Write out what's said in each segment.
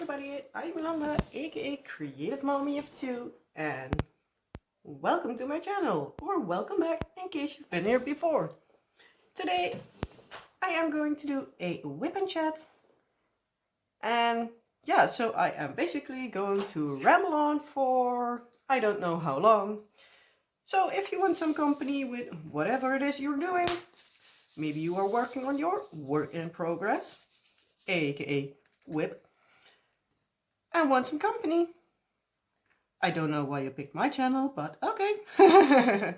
everybody, I'm Lamba, aka Creative Mommy of Two, and welcome to my channel, or welcome back in case you've been here before. Today, I am going to do a WIP and Chat, and yeah, so I am basically going to ramble on for I don't know how long. So if you want some company with whatever it is you're doing, maybe you are working on your work in progress, aka WIP, and want some company. I don't know why you picked my channel, but okay.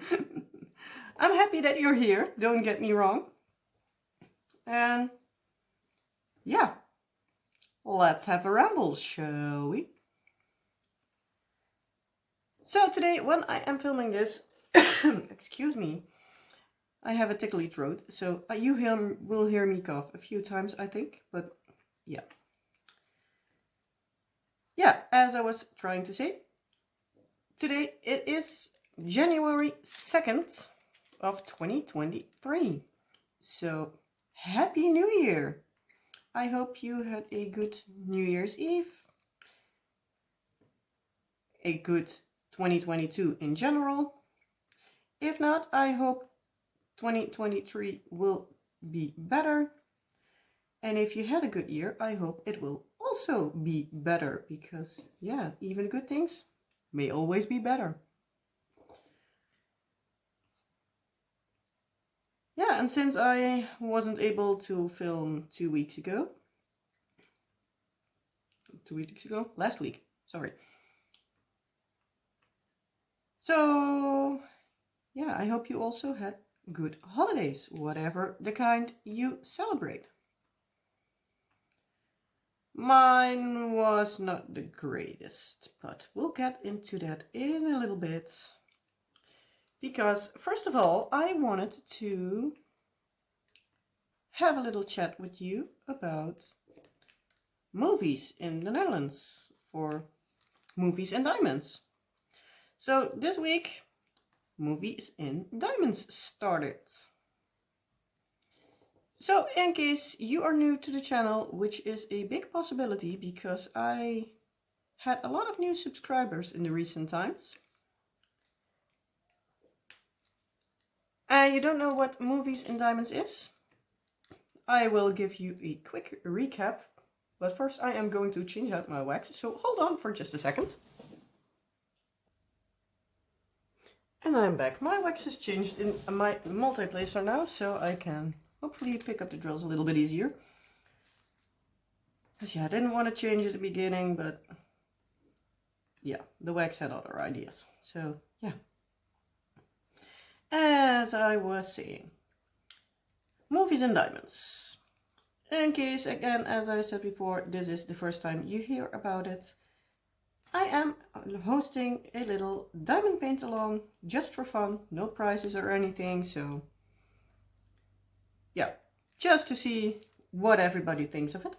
I'm happy that you're here, don't get me wrong. And yeah, let's have a ramble, shall we? So today, when I am filming this, excuse me, I have a tickly throat, so you will hear me cough a few times, I think, but yeah. Yeah, as I was trying to say, today it is January 2nd of 2023. So, Happy New Year! I hope you had a good New Year's Eve, a good 2022 in general. If not, I hope 2023 will be better. And if you had a good year, I hope it will also be better, because yeah, even good things may always be better. Yeah, and since I wasn't able to film 2 weeks ago, last week, sorry. So, yeah, I hope you also had good holidays, whatever the kind you celebrate. Mine was not the greatest, but we'll get into that in a little bit. Because, first of all, I wanted to have a little chat with you about movies in the Netherlands for Movies and Diamonds. So this week, Movies in Diamonds started. So in case you are new to the channel, which is a big possibility because I had a lot of new subscribers in the recent times, and you don't know what Movies in Diamonds is, I will give you a quick recap. But first I am going to change out my wax, so hold on for just a second. And I'm back. My wax is changed in my multi-placer now, so I can hopefully pick up the drills a little bit easier. Because yeah, I didn't want to change at the beginning, but yeah, the wax had other ideas. So yeah. As I was saying, Movies and Diamonds. In case, again, as I said before, this is the first time you hear about it, I am hosting a little diamond paint along just for fun, no prizes or anything, so yeah, just to see what everybody thinks of it.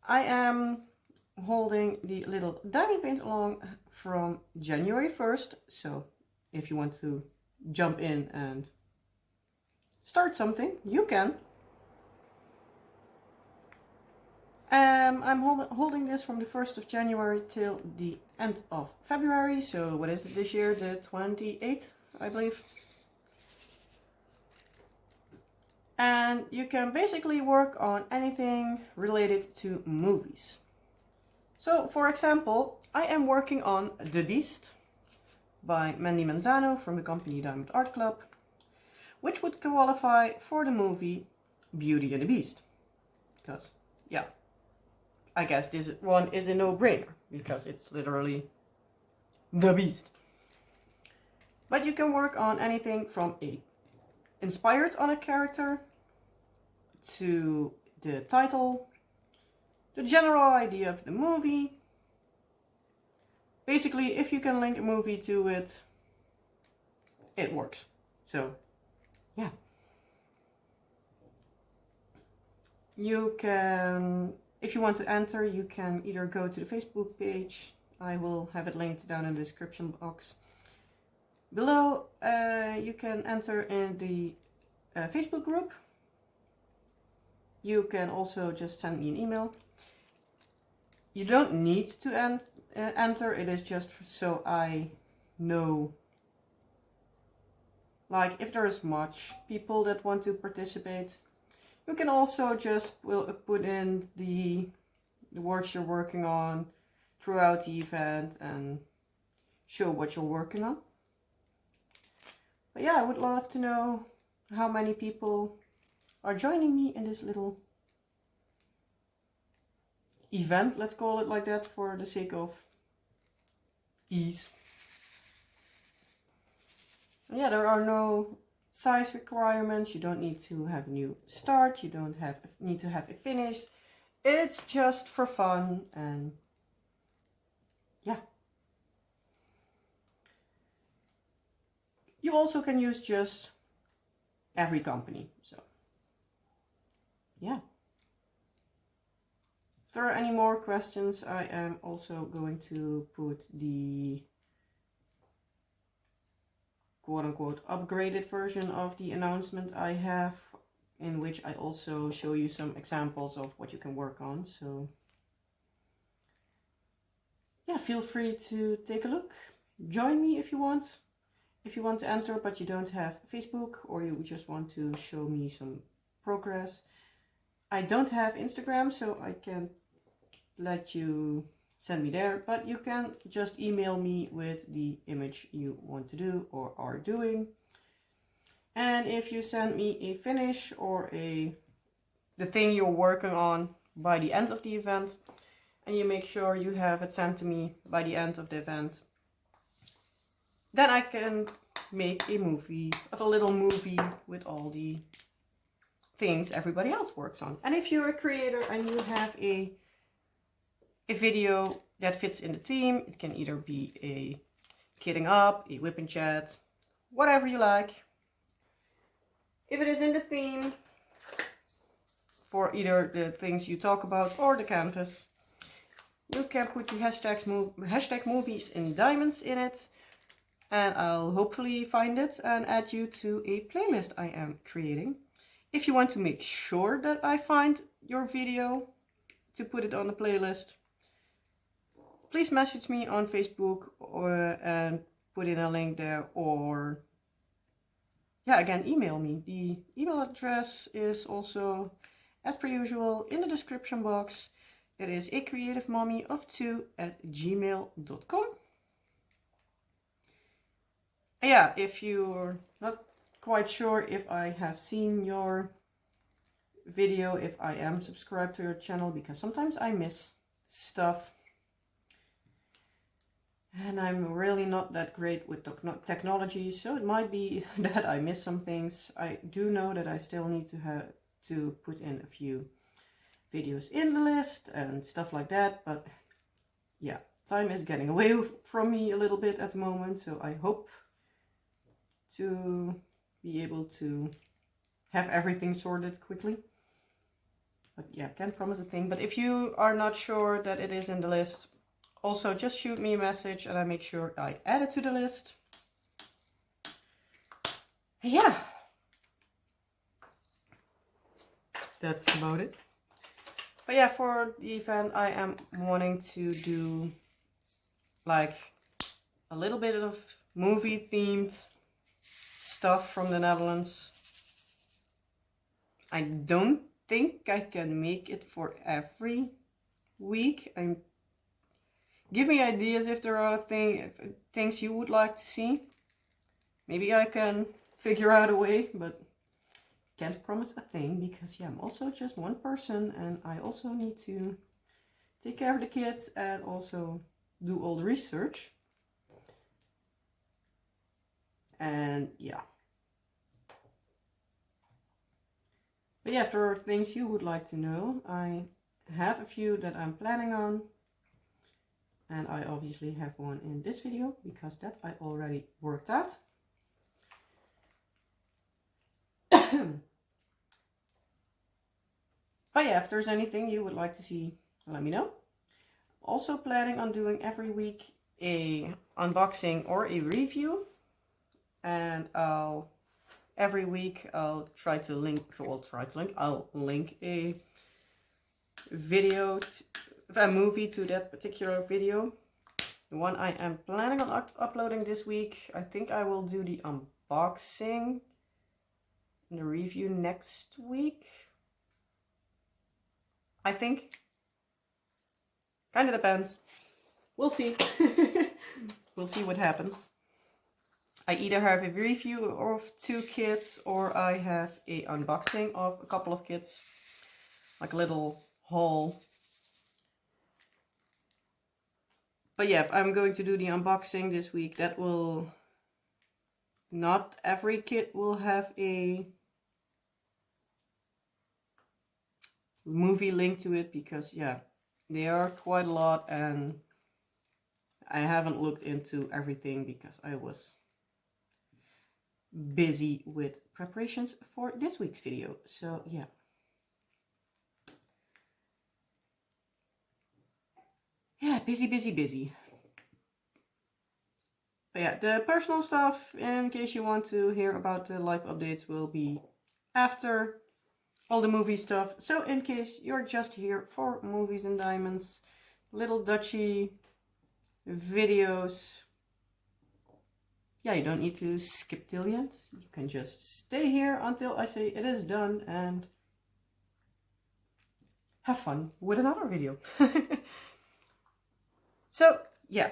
I am holding the little diamond paint along from January 1st, so if you want to jump in and start something, you can. I'm holding this from the 1st of January till the end of February. So what is it this year? The 28th, I believe. And you can basically work on anything related to movies. So for example, I am working on The Beast by Mandy Manzano from the company Diamond Art Club, which would qualify for the movie Beauty and the Beast. Because, yeah, I guess this one is a no-brainer, because it's literally the Beast. But you can work on anything from inspired on a character, to the title, the general idea of the movie. Basically, if you can link a movie to it, it works. So, yeah. You can, if you want to enter, you can either go to the Facebook page. I will have it linked down in the description box below. You can enter in the Facebook group. You can also just send me an email. You don't need to enter, it is just so I know, like, if there's much people that want to participate. You can also just put in the works you're working on throughout the event and show what you're working on. But yeah, I would love to know how many people are joining me in this little event, let's call it like that for the sake of ease. Yeah, there are no size requirements. You don't need to have a new start. You don't need to have it finished. It's just for fun, and yeah. You also can use just every company. So yeah. If there are any more questions, I am also going to put the quote-unquote upgraded version of the announcement I have, in which I also show you some examples of what you can work on. So yeah, feel free to take a look. Join me if you want. If you want to enter but you don't have Facebook, or you just want to show me some progress. I don't have Instagram, so I can't let you send me there, but you can just email me with the image you want to do or are doing. And if you send me a finish or the thing you're working on by the end of the event, and you make sure you have it sent to me by the end of the event, then I can make a little movie with all the things everybody else works on. And if you're a creator and you have a video that fits in the theme, it can either be a kidding up, a WIP and Chat, whatever you like. If it is in the theme for either the things you talk about or the canvas, you can put the hashtag movies in diamonds in it, and I'll hopefully find it and add you to a playlist I am creating. If you want to make sure that I find your video to put it on the playlist, please message me on Facebook and put in a link there, or yeah, again, email me. The email address is also, as per usual, in the description box. It is acreativemommy2@gmail.com. Yeah, if you're not quite sure if I have seen your video, if I am subscribed to your channel, because sometimes I miss stuff. And I'm really not that great with technology, so it might be that I miss some things. I do know that I still need to put in a few videos in the list and stuff like that, but yeah, time is getting away from me a little bit at the moment, so I hope to be able to have everything sorted quickly. But yeah, can't promise a thing. But if you are not sure that it is in the list, also just shoot me a message and I make sure I add it to the list. Yeah, that's about it. But yeah, for the event I am wanting to do like a little bit of movie themed stuff from the Netherlands. I don't think I can make it for every week. Give me ideas if there are things you would like to see. Maybe I can figure out a way, but can't promise a thing, because yeah, I'm also just one person and I also need to take care of the kids and also do all the research. And yeah. But yeah, if there are things you would like to know, I have a few that I'm planning on. And I obviously have one in this video, because that I already worked out. But yeah, if there's anything you would like to see, let me know. Also planning on doing every week a unboxing or a review. And every week I'll link a video a movie to that particular video. The one I am planning on uploading this week. I think I will do the unboxing and the review next week. I think. Kind of depends. We'll see. We'll see what happens. I either have a review of 2 kits or I have a unboxing of a couple of kits. Like a little haul. But yeah, if I'm going to do the unboxing this week, that will... Not every kit will have a movie link to it because, yeah, they are quite a lot and I haven't looked into everything because I was busy with preparations for this week's video. So, yeah. Yeah, busy. But yeah, the personal stuff, in case you want to hear about the live updates, will be after all the movie stuff. So in case you're just here for Movies and Diamonds, little Dutchy videos, yeah, you don't need to skip till the end. You can just stay here until I say it is done and have fun with another video. So, yeah.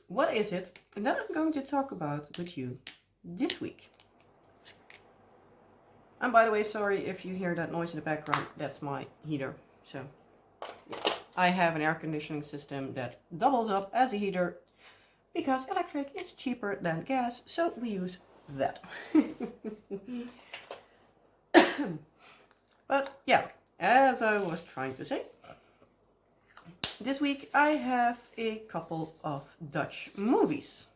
What is it that I'm going to talk about with you this week? And by the way, sorry if you hear that noise in the background, that's my heater. So, yeah. I have an air conditioning system that doubles up as a heater because electric is cheaper than gas, so we use that. But yeah, as I was trying to say, this week I have a couple of Dutch movies.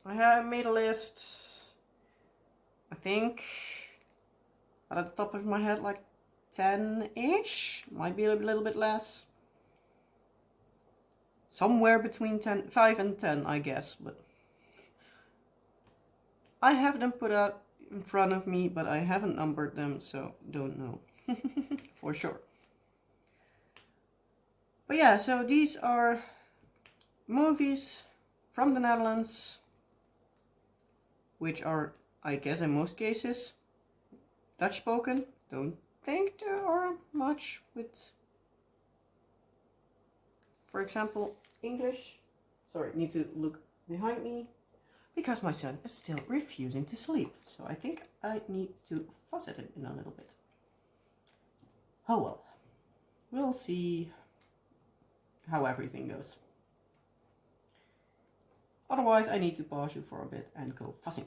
I have made a list, I think, at the top of my head, like 10-ish. Might be a little bit less. Somewhere between 5 and 10, I guess. But I have them put out in front of me, but I haven't numbered them, so don't know for sure. But yeah, so these are movies from the Netherlands, which are, I guess in most cases, Dutch spoken. Don't think there are much with, for example, English. Sorry, need to look behind me because my son is still refusing to sleep. So I think I need to fuss at him in a little bit. Oh well, we'll see how everything goes. Otherwise, I need to pause you for a bit and go fussing.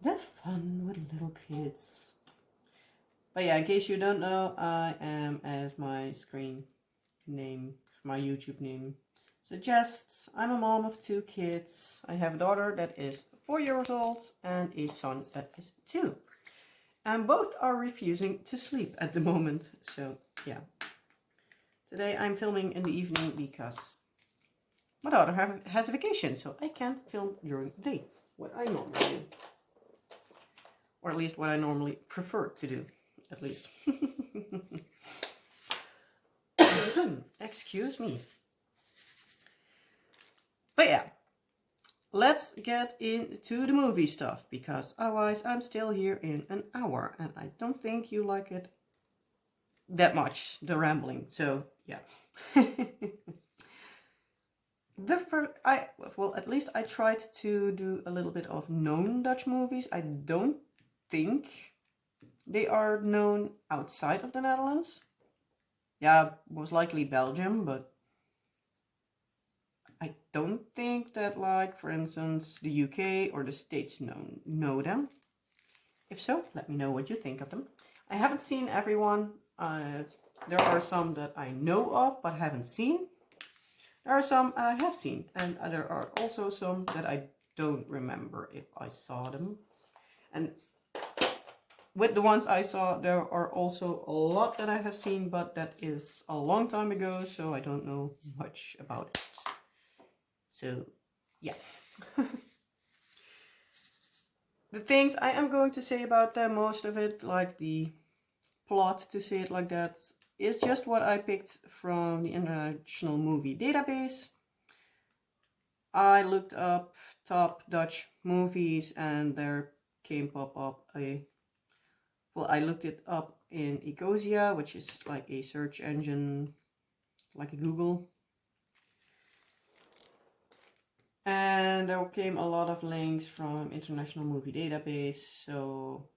The fun with little kids. But yeah, in case you don't know, I am, as my screen name, my YouTube name suggests, I'm a mom of 2 kids. I have a daughter that is 4 years old and a son that is 2. And both are refusing to sleep at the moment. So yeah. Today I'm filming in the evening because my daughter has a vacation, so I can't film during the day, what I normally do. Or at least what I normally prefer to do, at least. Excuse me. But yeah, let's get into the movie stuff, because otherwise I'm still here in an hour, and I don't think you like it that much, the rambling, so yeah. Well, at least I tried to do a little bit of known Dutch movies. I don't think they are known outside of the Netherlands. Yeah, most likely Belgium, but I don't think that, like, for instance, the UK or the States know them. If so, let me know what you think of them. I haven't seen everyone. There are some that I know of but haven't seen. There are some I have seen, and there are also some that I don't remember if I saw them. And with the ones I saw, there are also a lot that I have seen, but that is a long time ago, so I don't know much about it. So, yeah. The things I am going to say about them, most of it, like the plot, to say it like that, is just what I picked from the International Movie Database. I looked up top Dutch movies and there came pop up I looked it up in Ecosia, which is like a search engine, like a Google. And there came a lot of links from International Movie Database, so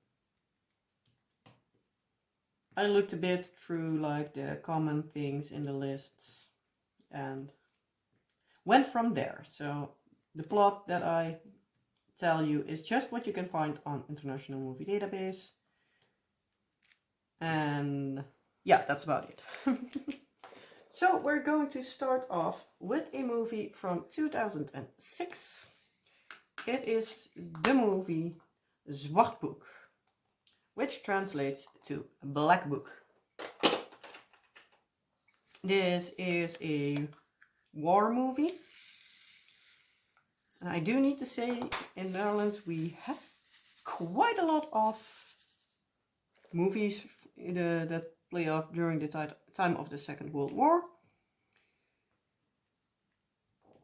I looked a bit through like the common things in the lists and went from there. So the plot that I tell you is just what you can find on International Movie Database. And yeah, that's about it. So we're going to start off with a movie from 2006. It is the movie Zwart Boek, which translates to Black Book. This is a war movie. And I do need to say, in the Netherlands we have quite a lot of movies that play off during the time of the Second World War.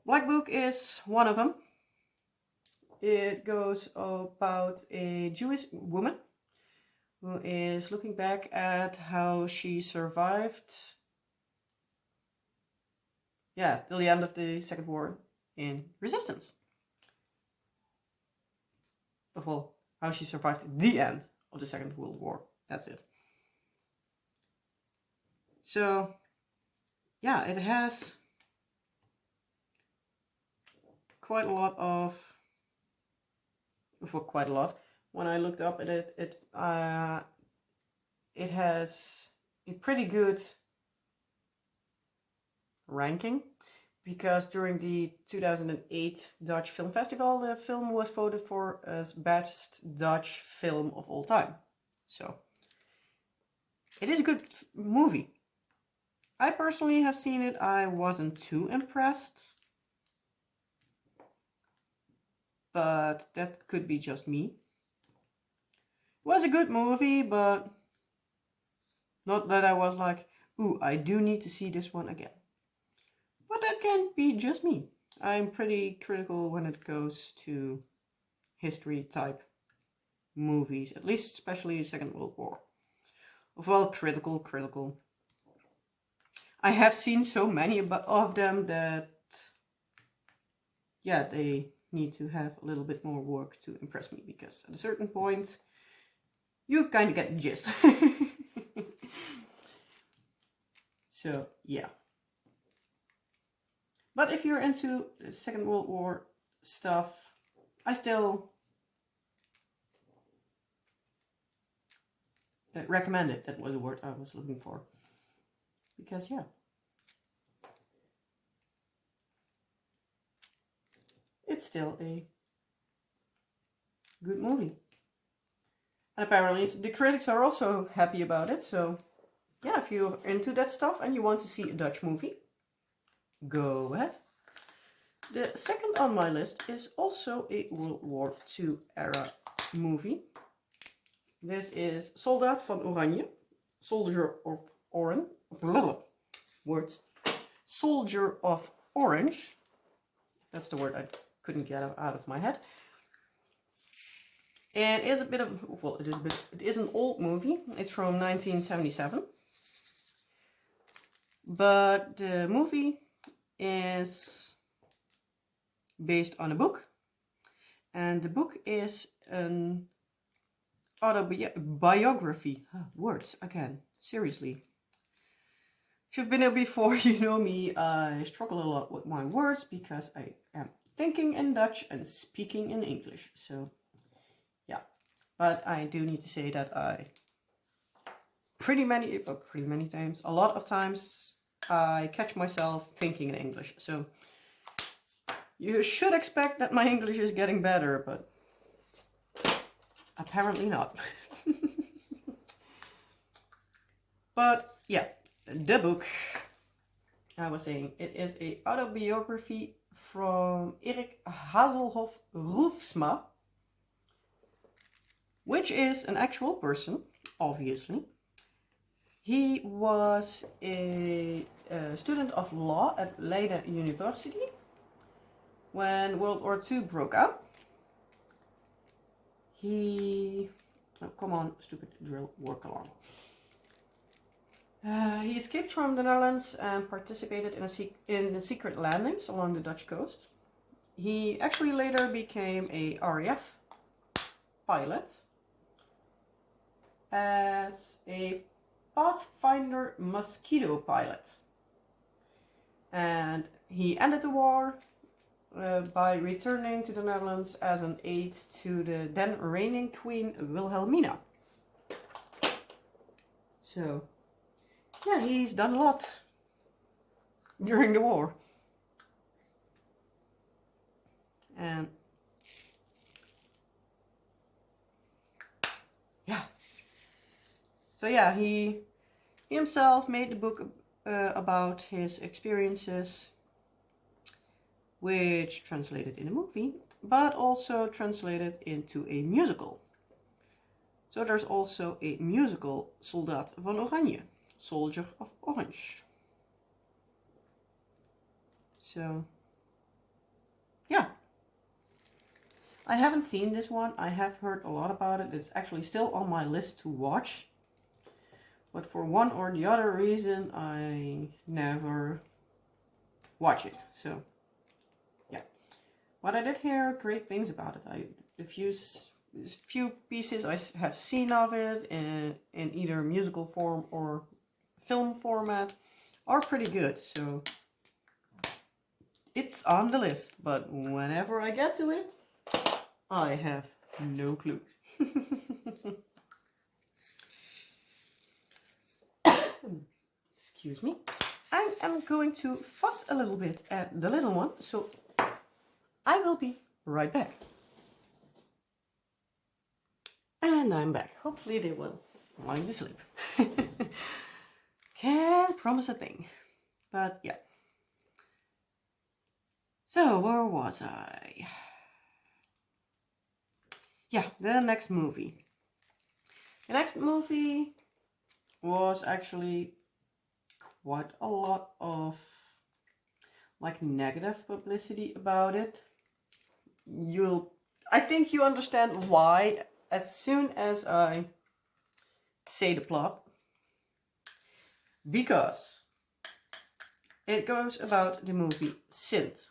Black Book is one of them. It goes about a Jewish woman who is looking back at how she survived till the end of the Second War in resistance. Well, how she survived the end of the Second World War. That's it. So, yeah, it has quite a lot of, quite a lot. When I looked up at it, it has a pretty good ranking, because during the 2008 Dutch Film Festival, the film was voted for as best Dutch film of all time. So, it is a good movie. I personally have seen it. I wasn't too impressed, but that could be just me. It was a good movie, but not that I was like, ooh, I do need to see this one again. But that can be just me. I'm pretty critical when it goes to history type movies, at least especially Second World War. Well, critical. I have seen so many of them that, yeah, they need to have a little bit more work to impress me, because at a certain point, you kind of get the gist. So, yeah. But if you're into Second World War stuff, I still recommend it. That was the word I was looking for. Because, yeah. It's still a good movie. And apparently the critics are also happy about it. So, yeah, if you're into that stuff and you want to see a Dutch movie, go ahead. The second on my list is also a World War II era movie. This is Soldaat van Oranje, Soldier of Orange. Words. Soldier of Orange. That's the word I couldn't get out of my head. And it is a bit of, well, it is an old movie. It's from 1977. But the movie is based on a book. And the book is an autobiography. Words again, seriously. If you've been here before, you know me, I struggle a lot with my words because I am thinking in Dutch and speaking in English. So, yeah. But I do need to say that I pretty many times, a lot of times, I catch myself thinking in English. So, you should expect that my English is getting better, but apparently not. But, yeah. The book, I was saying, it is an autobiography from Erik Hazelhoff Roefsma, which is an actual person, obviously. He was a student of law at Leiden University when World War II broke out. He... Oh, come on, stupid drill, work along. He escaped from the Netherlands and participated in the secret landings along the Dutch coast. He actually later became a RAF pilot as a Pathfinder Mosquito pilot. And he ended the war by returning to the Netherlands as an aide to the then reigning Queen Wilhelmina. So, yeah, he's done a lot during the war. And yeah. So yeah, he himself made the book about his experiences, which translated in a movie, but also translated into a musical. So there's also a musical, Soldaat van Oranje, Soldier of Orange. So, yeah. I haven't seen this one. I have heard a lot about it. It's actually still on my list to watch. But for one or the other reason, I never watch it. So, yeah. But I did hear great things about it. The few pieces I have seen of it in either musical form or film format are pretty good. So, it's on the list. But whenever I get to it, I have no clue. Excuse me. I am going to fuss a little bit at the little one, so I will be right back. And I'm back. Hopefully they will wind to sleep. Can't promise a thing. But yeah. So where was I? Yeah, the next movie. The next movie was actually quite a lot of like negative publicity about it. I think you understand why as soon as I say the plot. Because it goes about the movie Sint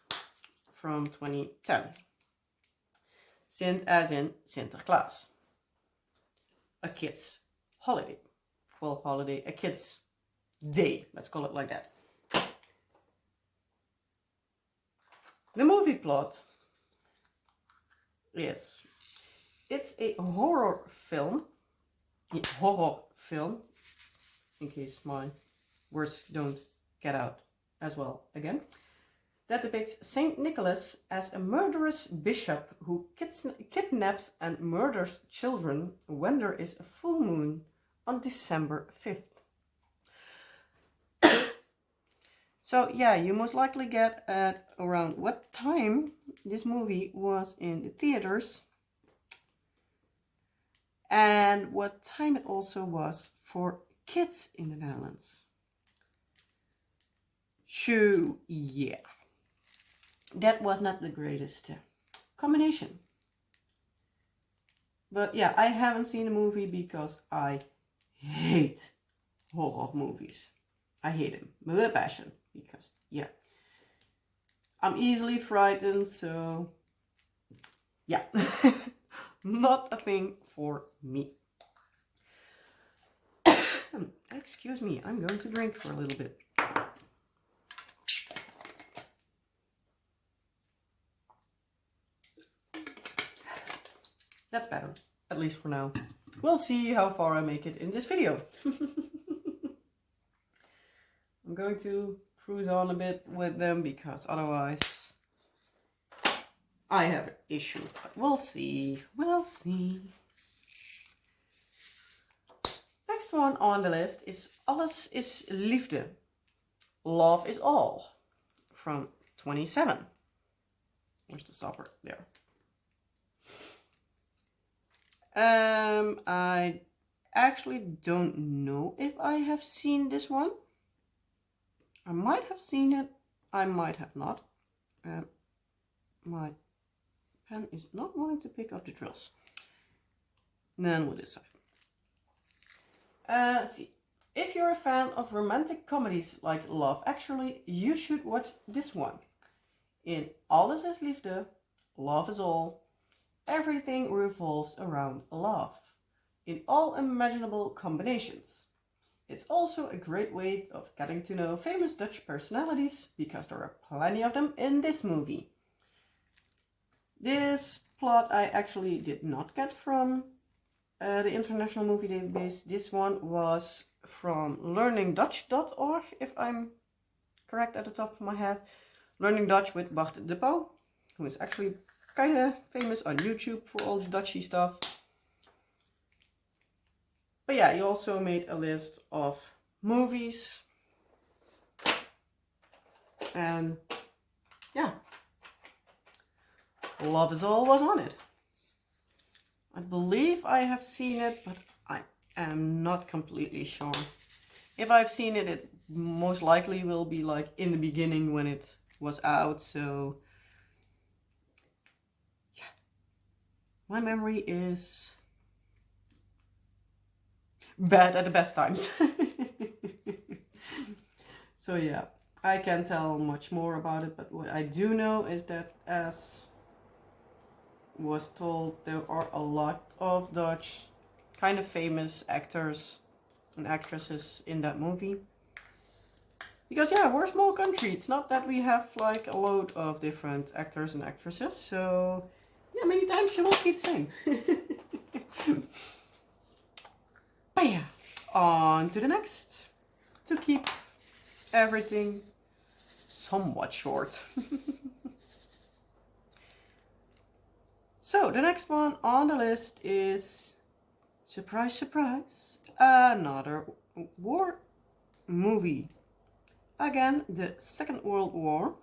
from 2010. Sint as in Sinterklaas. A kid's holiday. Well, holiday, a kid's day. Let's call it like that. The movie plot is, it's a horror film. In case my words don't get out as well again. That depicts Saint Nicholas as a murderous bishop who kidnaps and murders children when there is a full moon on December 5th. So yeah, you most likely get at around what time this movie was in the theaters and what time it also was for kids in the Netherlands. So yeah. That was not the greatest combination. But yeah, I haven't seen the movie because I hate horror movies. I hate them with a passion because, yeah, I'm easily frightened, so yeah, not a thing for me. Excuse me, I'm going to drink for a little bit. That's better, at least for now. We'll see how far I make it in this video. I'm going to cruise on a bit with them because otherwise I have an issue. But we'll see. We'll see. Next one on the list is Alles is Liefde. Love is All from 27. Where's the stopper? There. I actually don't know if I have seen this one. I might have seen it, I might have not. My pen is not wanting to pick up the drills. Then we'll decide. Let's see. If you're a fan of romantic comedies like Love Actually, you should watch this one. In Alles is Liefde, Love is All, everything revolves around love, in all imaginable combinations. It's also a great way of getting to know famous Dutch personalities, because there are plenty of them in this movie. This plot I actually did not get from the International Movie Database. This one was from learningdutch.org, if I'm correct at the top of my head. Learning Dutch with Bart de Pauw, who is actually kind of famous on YouTube for all the Dutchy stuff. But yeah, he also made a list of movies. And yeah, Love is All was on it. I believe I have seen it, but I am not completely sure. If I've seen it, it most likely will be like in the beginning when it was out, so yeah. My memory is bad at the best times. So yeah, I can't tell much more about it, but what I do know is that, as was told, there are a lot of Dutch kind of famous actors and actresses in that movie. Because yeah, we're a small country. It's not that we have like a load of different actors and actresses, so yeah, many times you will see the same. But yeah, on to the next, to keep everything somewhat short. So the next one on the list is, surprise, surprise, another war movie. Again, the Second World War,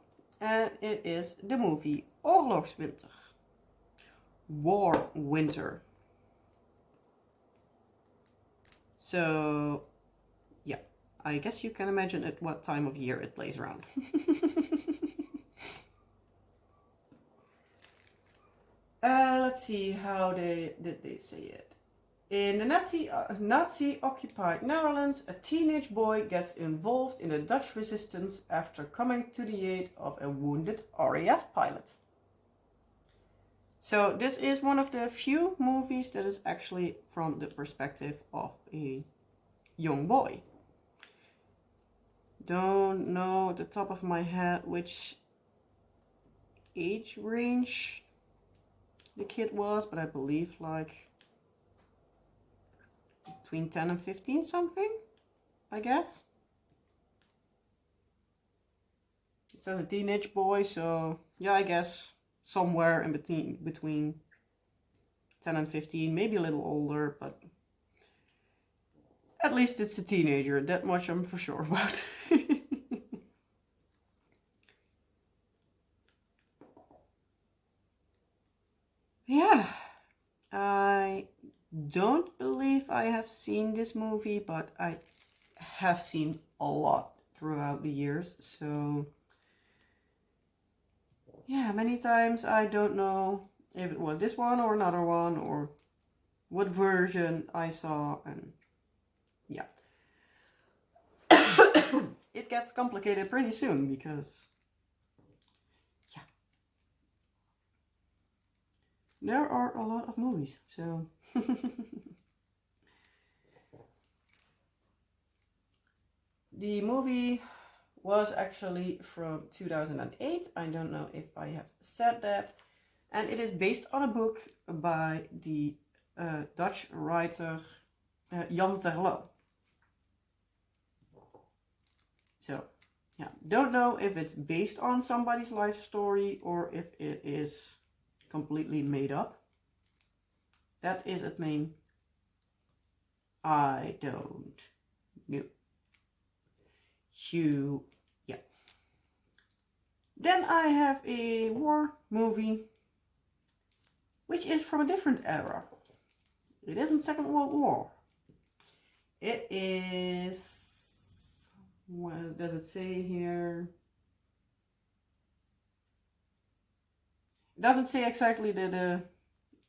and it is the movie Oorlogswinter. War Winter. So, yeah, I guess you can imagine at what time of year it plays around. Let's see, how did they say it? In the Nazi-occupied Netherlands, a teenage boy gets involved in the Dutch resistance after coming to the aid of a wounded RAF pilot. So this is one of the few movies that is actually from the perspective of a young boy. Don't know at the top of my head which age range the kid was, but I believe like between 10 and 15 something, I guess. It says a teenage boy, so yeah, I guess somewhere in between 10 and 15, maybe a little older, but at least it's a teenager, that much I'm for sure about. Yeah, I don't believe I have seen this movie, but I have seen a lot throughout the years, so yeah, many times I don't know if it was this one or another one or what version I saw, and yeah. It gets complicated pretty soon because yeah, there are a lot of movies, so the movie was actually from 2008. I don't know if I have said that. And it is based on a book by the Dutch writer Jan Terlouw. So, yeah, don't know if it's based on somebody's life story or if it is completely made up. That is its name. I don't know. Yeah. Then I have a war movie, which is from a different era. It isn't Second World War. It is, what does it say here? It doesn't say exactly the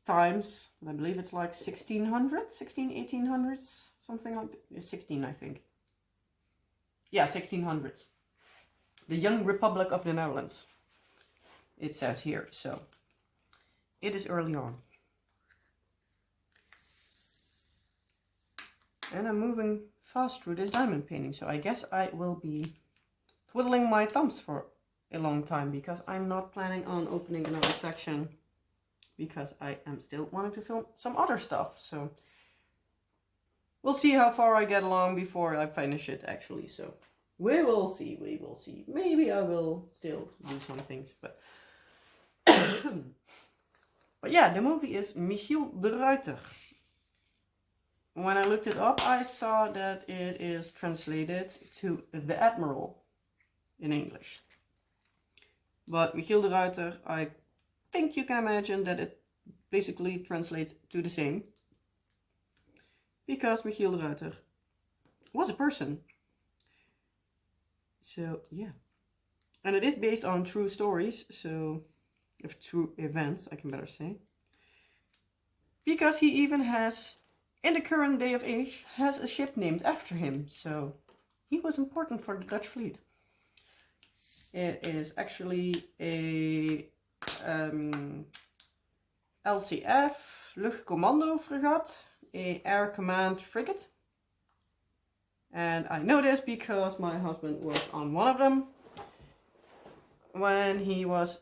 times. I believe it's like 1600, 1800s, something like that. It's 16, I think. Yeah, 1600s. The Young Republic of the Netherlands, it says here. So it is early on. And I'm moving fast through this diamond painting, so I guess I will be twiddling my thumbs for a long time, because I'm not planning on opening another section, because I am still wanting to film some other stuff. So we'll see how far I get along before I finish it, actually. So we will see, we will see. Maybe I will still do some things, but but yeah, the movie is Michiel de Ruiter. When I looked it up, I saw that it is translated to The Admiral in English. But Michiel de Ruiter, I think you can imagine that it basically translates to the same. Because Michiel de Ruiter was a person. So, yeah. And it is based on true stories, so, of true events, I can better say. Because he even has, in the current day of age, has a ship named after him. So he was important for the Dutch fleet. It is actually a LCF, Luchtcommando frigate, a air command frigate. And I know this because my husband was on one of them when he was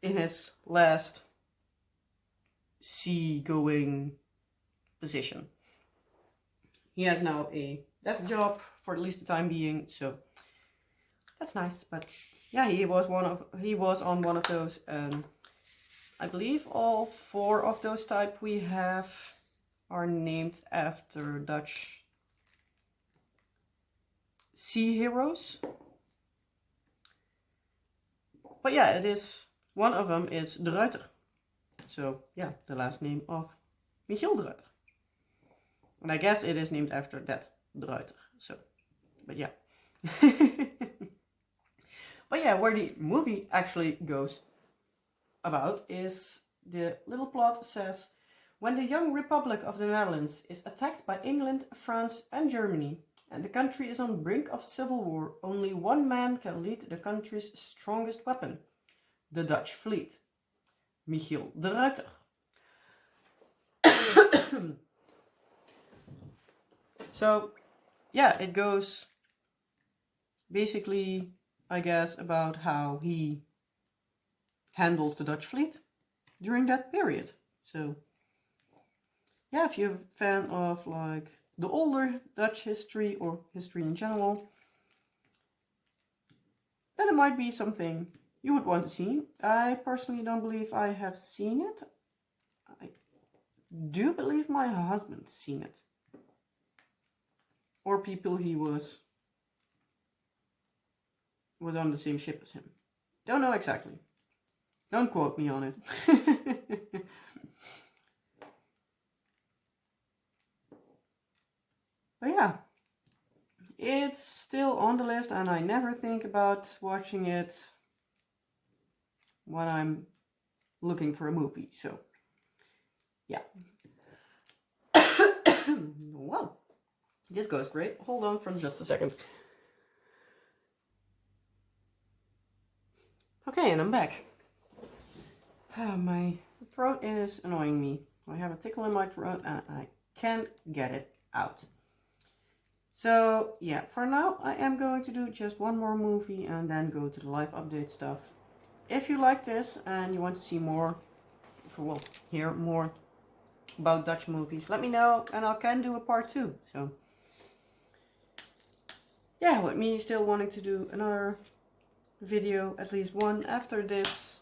in his last sea-going position. He has now a desk job for at least the time being, so that's nice. But yeah, he was on one of those. I believe all 4 of those type we have are named after Dutch sea heroes. But yeah, it is, one of them is de Ruiter. So yeah, the last name of Michiel de Ruiter. And I guess it is named after that, de Ruiter. So, but yeah. But yeah, where the movie actually goes about is, the little plot says, when the young Republic of the Netherlands is attacked by England, France and Germany, and the country is on the brink of civil war, only one man can lead the country's strongest weapon, the Dutch fleet, Michiel de Ruiter. So, yeah, it goes basically, I guess, about how he handles the Dutch fleet during that period. So, yeah, if you're a fan of like the older Dutch history or history in general, then it might be something you would want to see. I personally don't believe I have seen it. I do believe my husband's seen it. Or people he was on the same ship as him. Don't know exactly. Don't quote me on it. But yeah, it's still on the list, and I never think about watching it when I'm looking for a movie. So yeah. Well, this goes great. Hold on for just a second. Okay, and I'm back. My throat is annoying me. I have a tickle in my throat and I can't get it out. So yeah, for now I am going to do just one more movie and then go to the live update stuff. If you like this and you want to see more, well, hear more about Dutch movies, let me know and I can do a part 2. So yeah, with me still wanting to do another video, at least one after this,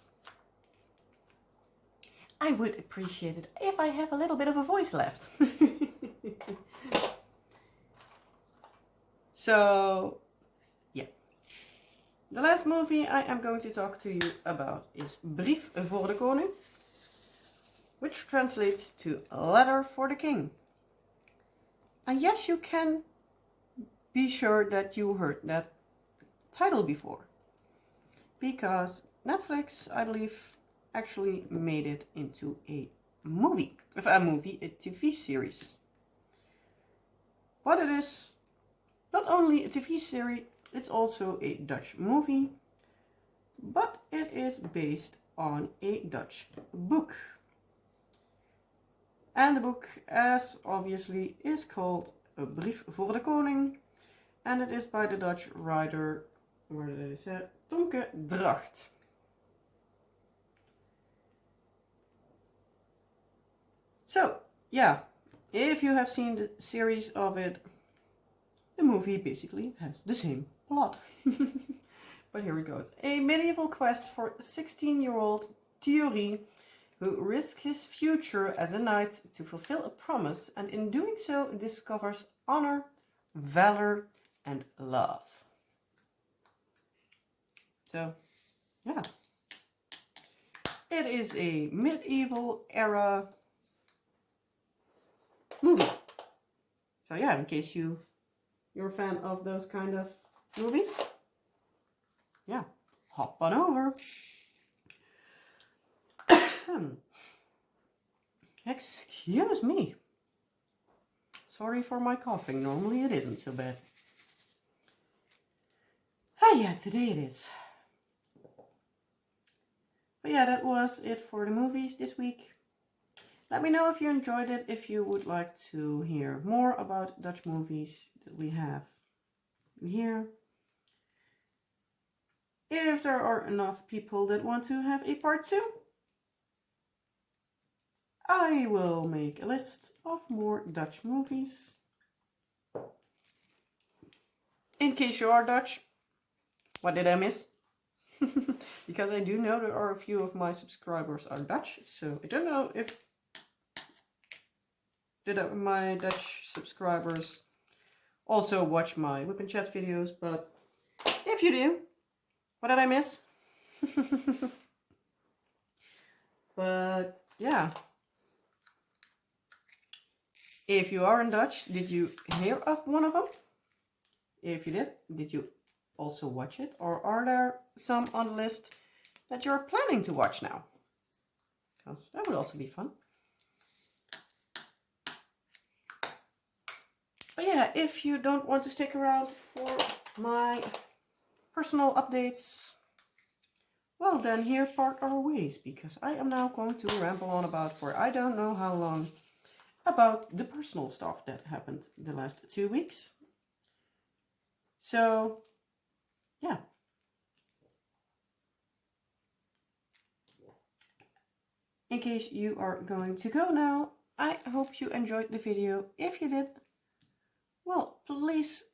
I would appreciate it if I have a little bit of a voice left. So yeah, the last movie I am going to talk to you about is Brief voor de Koning, which translates to Letter for the King. And yes, you can be sure that you heard that title before, because Netflix, I believe, actually made it into a TV series. But it is not only a TV series, it's also a Dutch movie, but it is based on a Dutch book. And the book, as obviously, is called A Brief voor de Koning, and it is by the Dutch writer, where did I say, Tonke Dracht. So, yeah, if you have seen the series of it, the movie basically has the same plot. But here it goes. A medieval quest for a 16-year-old Thierry, who risks his future as a knight to fulfill a promise, and in doing so discovers honor, valor, and love. So, yeah. It is a medieval era movie. So yeah, in case you're a fan of those kind of movies, yeah, hop on over. Excuse me. Sorry for my coughing. Normally it isn't so bad. Ah, yeah, today it is. But yeah, that was it for the movies this week. Let me know if you enjoyed it, if you would like to hear more about Dutch movies that we have here. If there are enough people that want to have a part 2, I will make a list of more Dutch movies. In case you are Dutch, what did I miss? Because I do know there are a few of my subscribers are Dutch, so I don't know if my Dutch subscribers also watch my WIP and Chat videos, but if you do, what did I miss? But yeah, if you are in Dutch, did you hear of one of them? If you did you also watch it? Or are there some on the list that you're planning to watch now? Because that would also be fun. But yeah, if you don't want to stick around for my personal updates, well then here part our ways, because I am now going to ramble on about for I don't know how long about the personal stuff that happened the last 2 weeks. So yeah. In case you are going to go now, I hope you enjoyed the video. If you did, well, please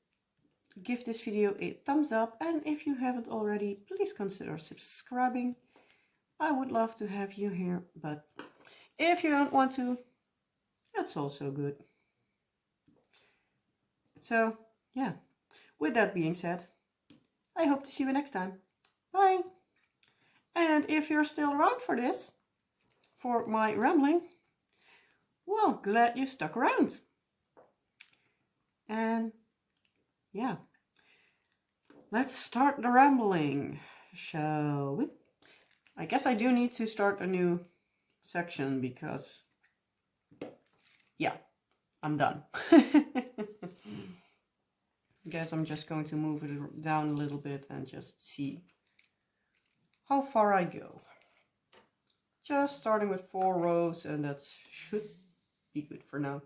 give this video a thumbs up, and if you haven't already, please consider subscribing. I would love to have you here, but if you don't want to, that's also good. So yeah, with that being said, I hope to see you next time. Bye! And if you're still around for this, for my ramblings, well, glad you stuck around. And yeah, let's start the rambling, shall we? I guess I do need to start a new section because, yeah, I'm done. I guess I'm just going to move it down a little bit and just see how far I go. Just starting with 4 rows, and that should be good for now.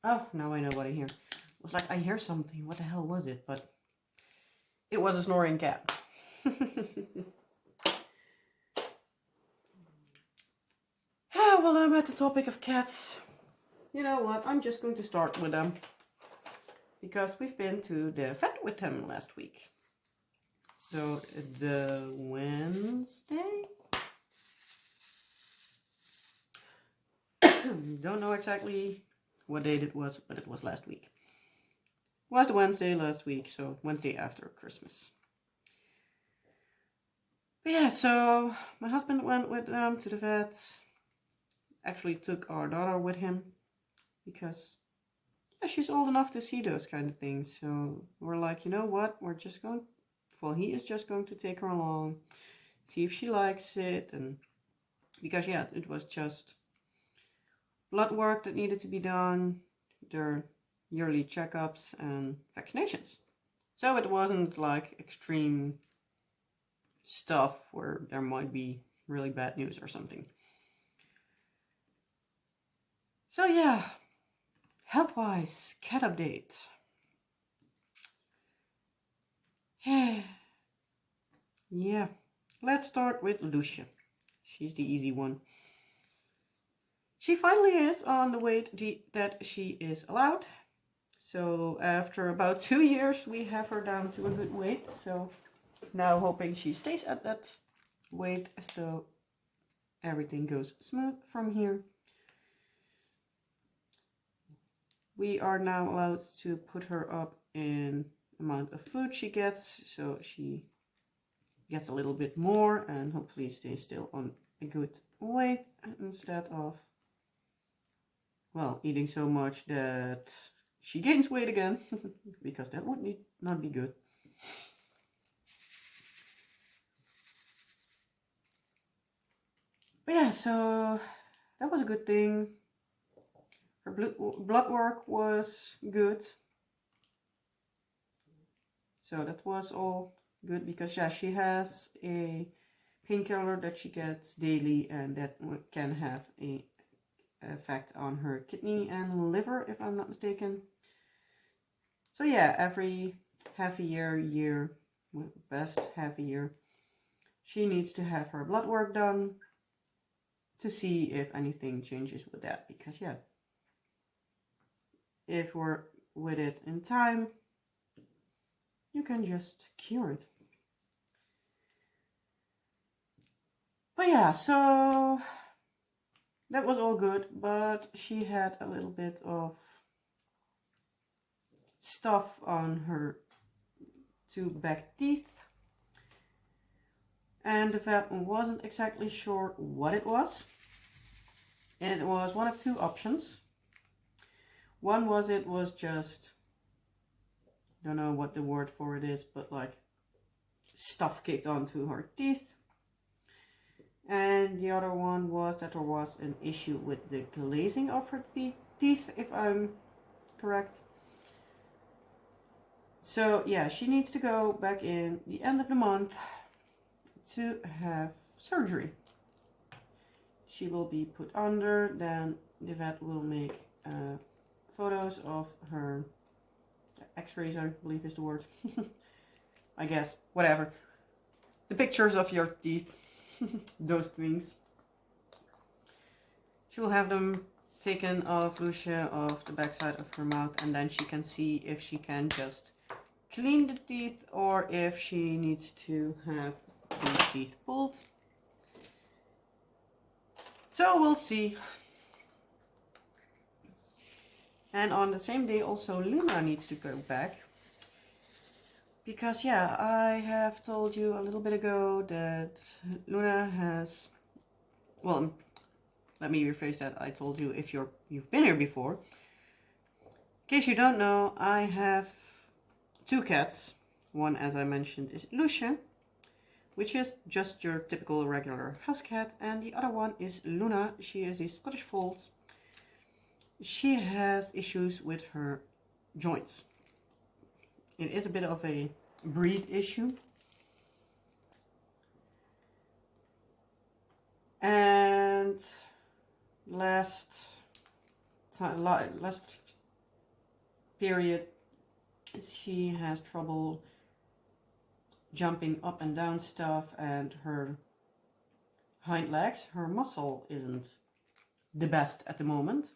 Oh, now I know what I hear. It was like, I hear something. What the hell was it? But it was a snoring cat. Well, I'm at the topic of cats. You know what? I'm just going to start with them. Because we've been to the vet with them last week. So, the Wednesday? Don't know exactly what date it was, but it was last week. It was the Wednesday last week, so Wednesday after Christmas. But yeah, so my husband went with them to the vet. Actually took our daughter with him because yeah, she's old enough to see those kind of things. So we're like, you know what? We're just going, well, he is just going to take her along, see if she likes it. And because, yeah, it was just blood work that needed to be done, their yearly checkups and vaccinations. So it wasn't like extreme stuff where there might be really bad news or something. So yeah, health-wise, cat update. Yeah, let's start with Lucia. She's the easy one. She finally is on the weight that she is allowed. So after about 2 years, we have her down to a good weight. So now hoping she stays at that weight so everything goes smooth from here. We are now allowed to put her up in amount of food she gets, so she gets a little bit more and hopefully stays still on a good weight instead of, well, eating so much that she gains weight again, because that would not be good. But yeah, so that was a good thing. Her blood work was good. So that was all good because, yeah, she has a painkiller that she gets daily and that can have a effect on her kidney and liver, if I'm not mistaken. So yeah, every half a year, best half a year, she needs to have her blood work done to see if anything changes with that. Because, yeah, if we're with it in time, you can just cure it. But yeah, so that was all good, but she had a little bit of stuff on her two back teeth, and the vet wasn't exactly sure what it was. And it was one of two options. One was it was just, don't know what the word for it is, but like stuff kicked onto her teeth. And the other one was that there was an issue with the glazing of her teeth, if I'm correct. So yeah, she needs to go back in the end of the month to have surgery. She will be put under, then the vet will make photos of her x-rays, I believe is the word. I guess, whatever. The pictures of your teeth, those things. She will have them taken off Lucia off the backside of her mouth, and then she can see if she can just clean the teeth or if she needs to have these teeth pulled. So we'll see. And on the same day also Luna needs to go back. Because, yeah, I have told you a little bit ago that Luna has, well, let me rephrase that. I told you if you've been here before. In case you don't know, I have two cats. One, as I mentioned, is Lucia, which is just your typical regular house cat, and the other one is Luna. She is a Scottish Fold. She has issues with her joints. It is a bit of a breed issue. And last period, she has trouble jumping up and down stuff, and her hind legs, her muscle isn't the best at the moment.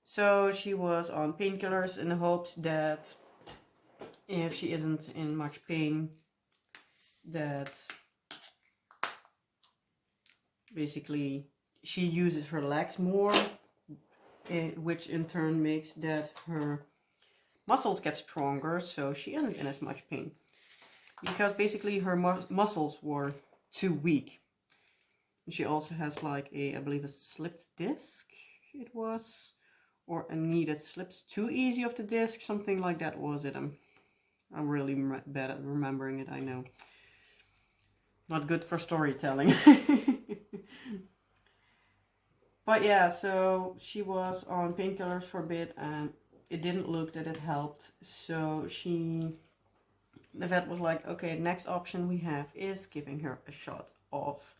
So she was on painkillers in the hopes that if she isn't in much pain, that basically she uses her legs more, which in turn makes that her muscles get stronger, so she isn't in as much pain. Because basically her muscles were too weak. She also has like I believe a slipped disc it was, or a knee that slips too easy off the disc, something like that was it. I'm really bad at remembering it, I know. Not good for storytelling. But yeah, so she was on painkillers for a bit and it didn't look that it helped. So the vet was like, okay, next option we have is giving her a shot of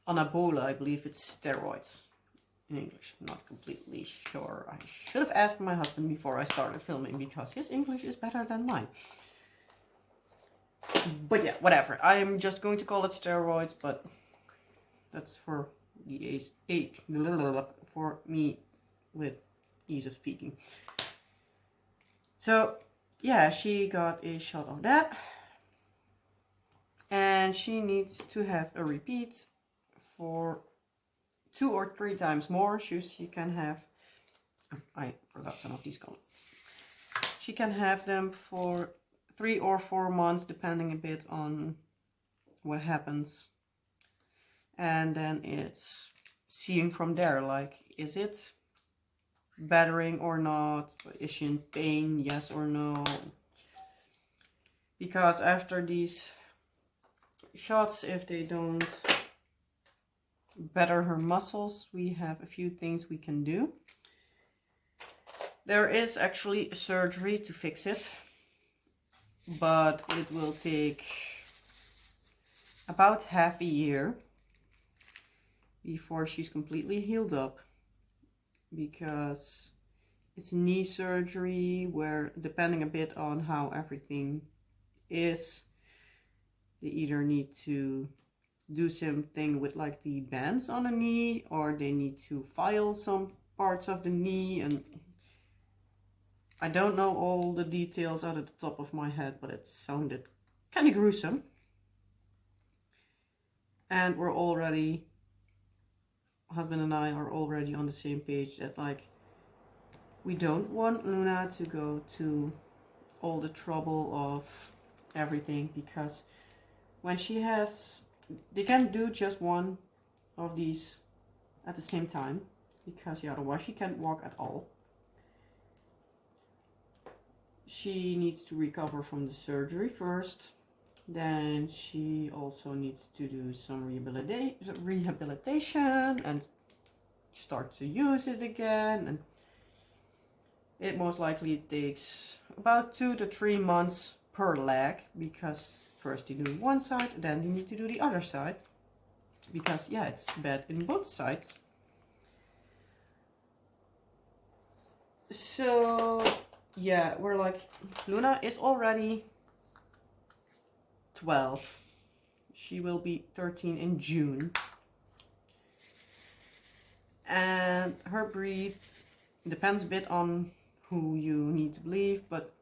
anabola. I believe it's steroids in English. I'm not completely sure. I should have asked my husband before I started filming because his English is better than mine. But yeah, whatever. I am just going to call it steroids, but that's for the for me with ease of speaking. So yeah, she got a shot of that. And she needs to have a repeat for 2 or 3 times more. She can have, I forgot some of these colors. She can have them for 3 or 4 months, depending a bit on what happens. And then it's seeing from there, like, is it battering or not? Is she in pain, yes or no? Because after these shots, if they don't better her muscles, we have a few things we can do. There is actually a surgery to fix it, but it will take about half a year before she's completely healed up, because it's a knee surgery where, depending a bit on how everything is, they either need to do something with like the bands on the knee, or they need to file some parts of the knee, and I don't know all the details out of the top of my head, but it sounded kind of gruesome. And we're already, husband and I are already on the same page that, like, we don't want Luna to go to all the trouble of everything, because when she has, they can't do just one of these at the same time, because otherwise she can't walk at all. She needs to recover from the surgery first. Then she also needs to do some rehabilitation and start to use it again. And it most likely takes about 2 to 3 months per leg, because first you do one side, then you need to do the other side, because yeah, it's bad in both sides. So yeah, we're like, Luna is already 12. She will be 13 in June. And her breed depends a bit on who you need to believe, but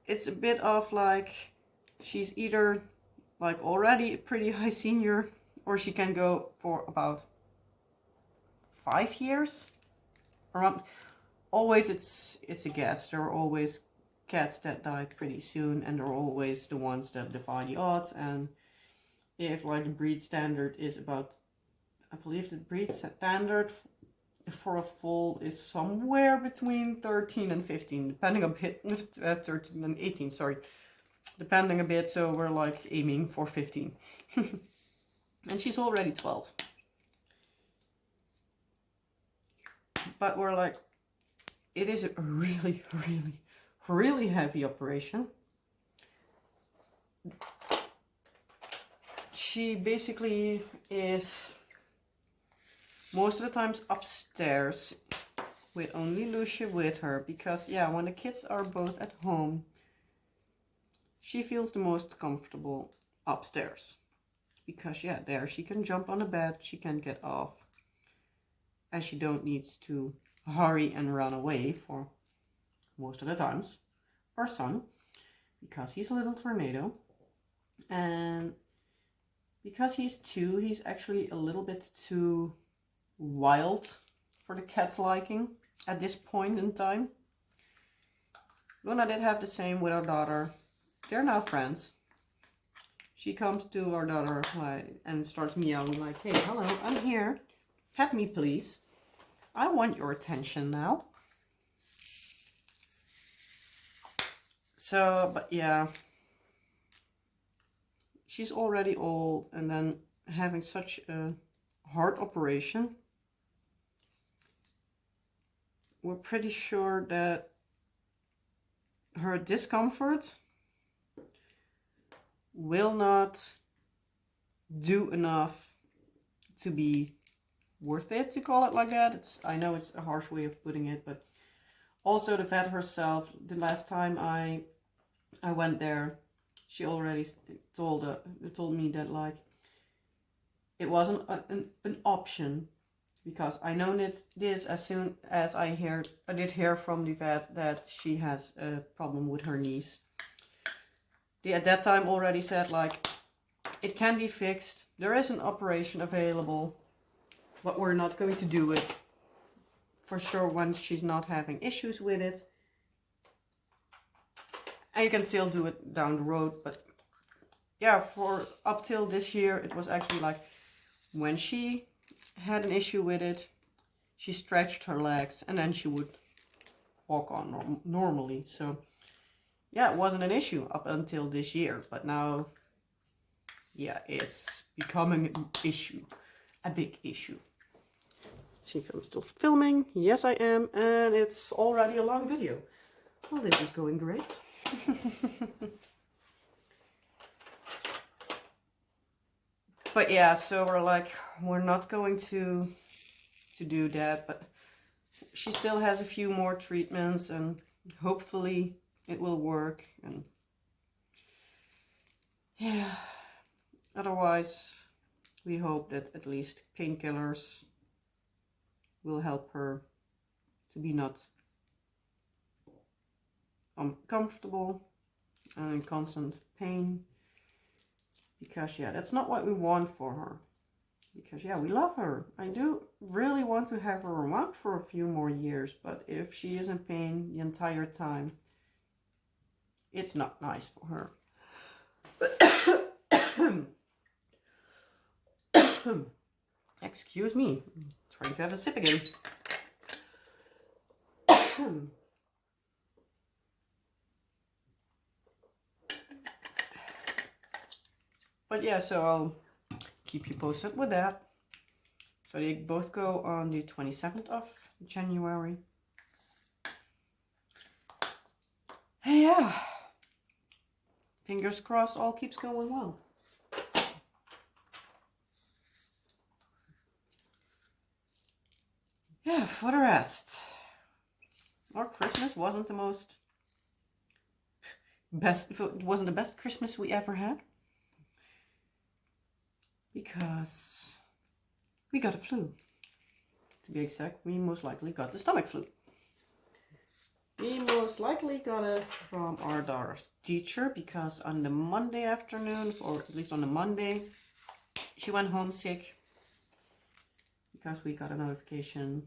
it's a bit of like, she's either like already a pretty high senior, or she can go for about 5 years. Around, always it's a guess. There are always cats that die pretty soon, and they're always the ones that defy the odds. And if like the breed standard is about, I believe the breed standard for a foal is somewhere between 13 and 15, depending a bit, 13 and 18, sorry, depending a bit. So we're like aiming for 15. And she's already 12. But we're like, it is a really, really, really heavy operation. She basically is most of the times upstairs with only Lucia with her, because yeah, when the kids are both at home, she feels the most comfortable upstairs, because yeah, there she can jump on the bed, she can get off, and she don't need to hurry and run away for most of the times. Our son, because he's a little tornado, and because he's 2, he's actually a little bit too wild for the cat's liking at this point in time. Luna did have the same with our daughter. They're now friends. She comes to our daughter and starts meowing like, hey, hello, I'm here. pet me please. I want your attention now. So, but yeah, she's already old, and then having such a heart operation, we're pretty sure that her discomfort will not do enough to be worth it, to call it like that. I know it's a harsh way of putting it, but also the vet herself, the last time I went there, she already told me that like it wasn't an option, because I know this as soon as I did hear from the vet that she has a problem with her knees. They at that time already said like it can be fixed, there is an operation available, but we're not going to do it for sure when she's not having issues with it. And you can still do it down the road, but yeah, for up till this year, it was actually like when she had an issue with it, she stretched her legs and then she would walk on normally. So yeah, it wasn't an issue up until this year, but now, yeah, it's becoming an issue, a big issue. See if I'm still filming. Yes, I am, and it's already a long video. Well, this is going great. But yeah, so we're not going to do that, but she still has a few more treatments, and hopefully it will work. And yeah, otherwise we hope that at least painkillers will help her to be not uncomfortable and in constant pain, because yeah, that's not what we want for her, because yeah, we love her. I do really want to have her around for a few more years, but if she is in pain the entire time, it's not nice for her. Excuse me, I'm trying to have a sip again. But yeah, so I'll keep you posted with that. So they both go on the 27th of January. Yeah, fingers crossed all keeps going well. Yeah, for the rest, our Christmas wasn't the best Christmas we ever had, because we got a flu. To be exact, we most likely got the stomach flu. We most likely got it from our daughter's teacher, because on the Monday afternoon, or at least on the Monday, she went home sick, because we got a notification,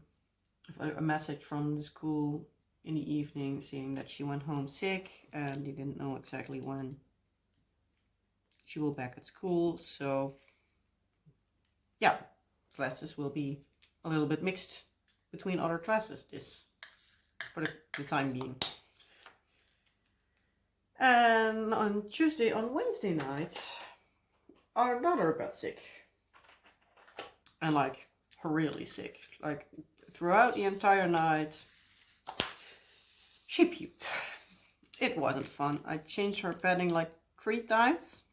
a message from the school in the evening saying that she went home sick, and they didn't know exactly when she will be back at school. So yeah, classes will be a little bit mixed between other classes for the time being. And on Wednesday night, our daughter got sick, and like really sick, like throughout the entire night she puked. It wasn't fun. I changed her bedding like 3 times.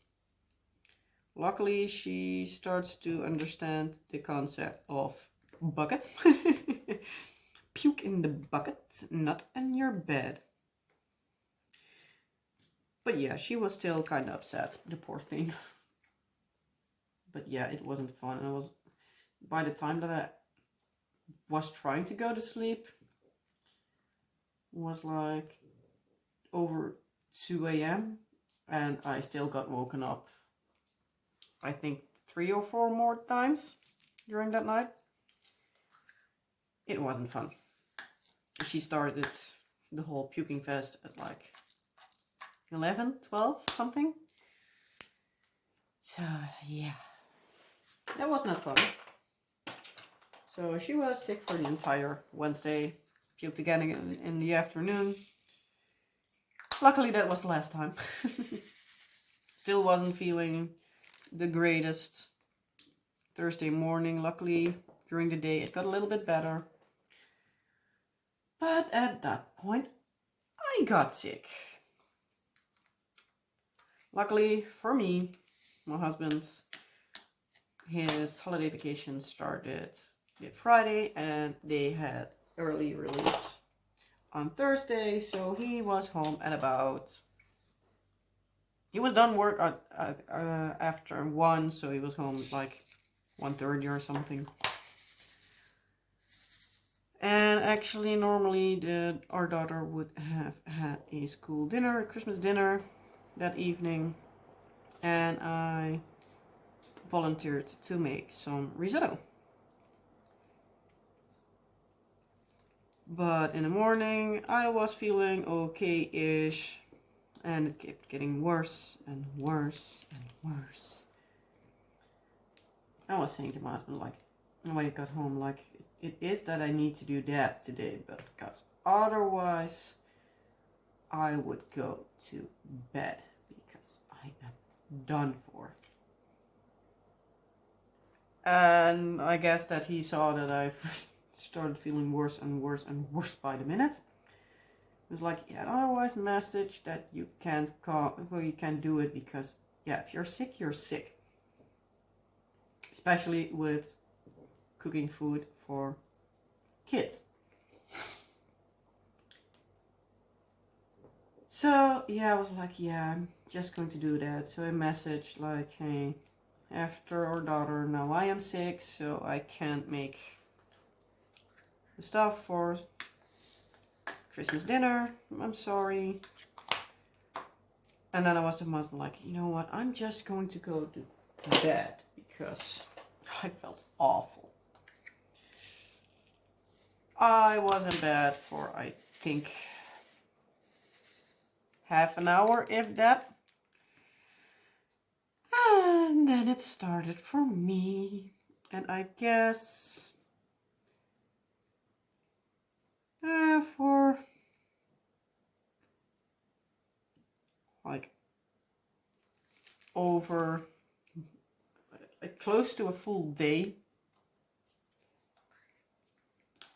Luckily, she starts to understand the concept of bucket. Puke in the bucket, not in your bed. But yeah, she was still kind of upset, the poor thing. But yeah, it wasn't fun. And by the time that I was trying to go to sleep, was like over 2 a.m. and I still got woken up, I think 3 or 4 more times during that night. It wasn't fun. She started the whole puking fest at like 11, 12, something. So yeah, that was not fun. So she was sick for the entire Wednesday. Puked again in the afternoon. Luckily that was the last time. Still wasn't feeling the greatest Thursday morning. Luckily during the day it got a little bit better. But at that point I got sick. Luckily for me, my husband, his holiday vacation started Friday and they had early release on Thursday, so he was home at about, he was done work after 1, so he was home at like 1:30 or something. And actually normally our daughter would have had a school dinner, a Christmas dinner that evening, and I volunteered to make some risotto. But in the morning I was feeling okay-ish, and it kept getting worse and worse and worse. I was saying to my husband, like, when he got home, like, it is that I need to do that today, but because otherwise I would go to bed because I am done for. And I guess that he saw that I started feeling worse and worse and worse by the minute. It was like, yeah, otherwise message that you can't call, well, you can't do it because, yeah, if you're sick, you're sick. Especially with cooking food for kids. So, yeah, I was like, yeah, I'm just going to do that. So I messaged like, hey, after our daughter, now I am sick, so I can't make the stuff for Christmas dinner. I'm sorry. And then I was to my husband like, you know what, I'm just going to go to bed because I felt awful. I was in bed for, I think, half an hour, if that. And then it started for me. And I guess for like over close to a full day,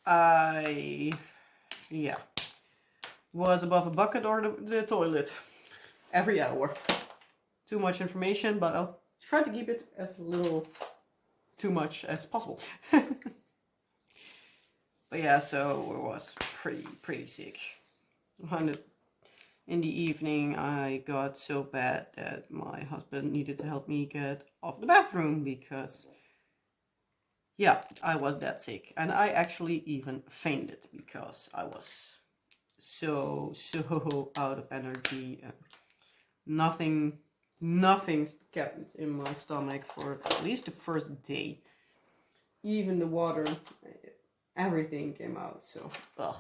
I was above a bucket or the toilet every hour. Too much information, but I'll try to keep it as little too much as possible. But yeah, so I was pretty sick. In the evening I got so bad that my husband needed to help me get off the bathroom because, yeah, I was that sick. And I actually even fainted because I was so out of energy. And nothing kept in my stomach for at least the first day. Even the water, everything came out, so ugh.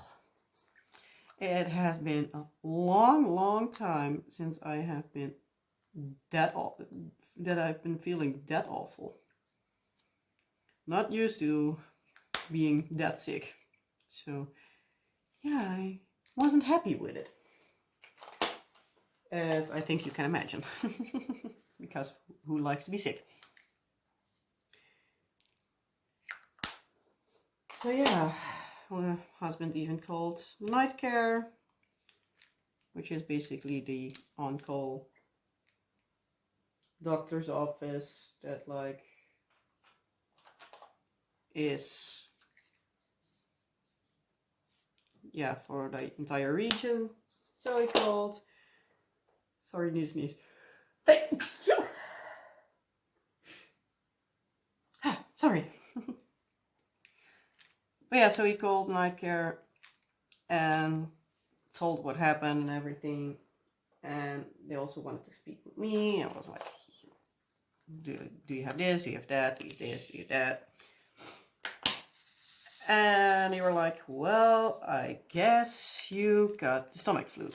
It has been a long time since I have been that I've been feeling that awful. Not used to being that sick. So yeah, I wasn't happy with it. As I think you can imagine. Because who likes to be sick? So yeah, my husband even called night care, which is basically the on-call doctor's office that like is, yeah, for the entire region. So he called. Sorry, sneeze. Hey, sorry. But yeah, so he called night care and told what happened and everything, and they also wanted to speak with me. I was like, do you have this, do you have that, do you have this, do you have that? And they were like, well, I guess you got the stomach flu,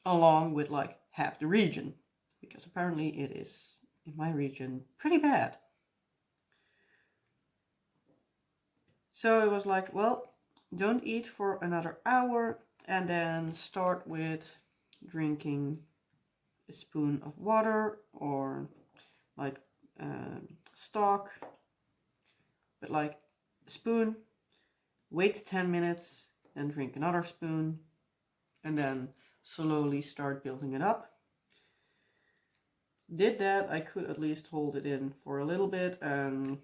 along with like half the region, because apparently it is in my region pretty bad. So it was like, well, don't eat for another hour and then start with drinking a spoon of water or like stock, but like a spoon, wait 10 minutes, then drink another spoon, and then slowly start building it up. Did that, I could at least hold it in for a little bit, and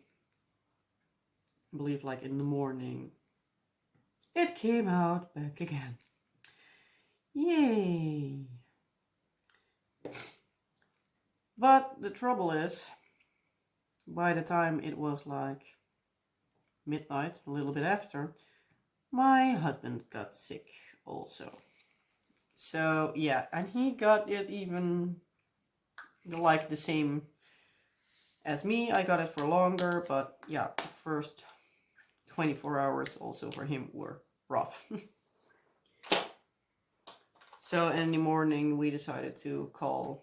I believe like in the morning it came out back again. Yay! But the trouble is, by the time it was like midnight, a little bit after, my husband got sick also. So yeah, and he got it even like the same as me. I got it for longer, but yeah, the first 24 hours also for him were rough. So in the morning we decided to call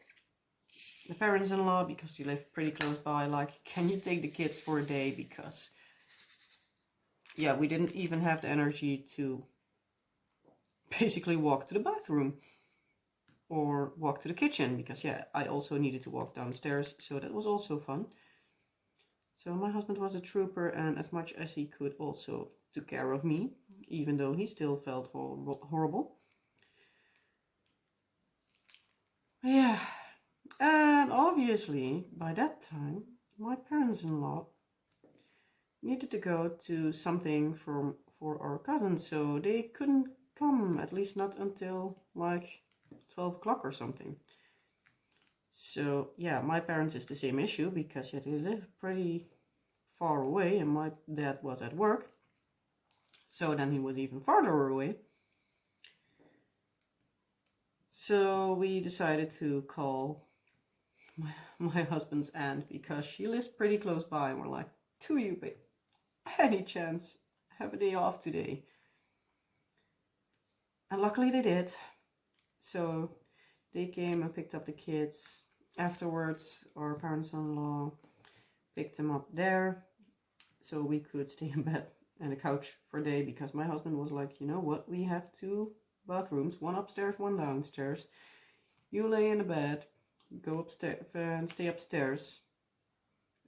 the parents-in-law because they live pretty close by. Like, can you take the kids for a day? Because yeah, we didn't even have the energy to basically walk to the bathroom or walk to the kitchen, because yeah, I also needed to walk downstairs, so that was also fun. So my husband was a trooper, and as much as he could also took care of me, even though he still felt horrible. Yeah, and obviously by that time my parents-in-law needed to go to something for our cousins, so they couldn't come, at least not until like 12 o'clock or something. So yeah, my parents is the same issue, because yeah, they live pretty far away and my dad was at work, so then he was even farther away. So we decided to call my husband's aunt, because she lives pretty close by, and we're like, do you by any chance have a day off today? And luckily they did. So they came and picked up the kids. Afterwards, our parents-in-law picked them up there, so we could stay in bed and a couch for a day, because my husband was like, you know what, we have 2 bathrooms, one upstairs, one downstairs. You lay in the bed, go upstairs and stay upstairs.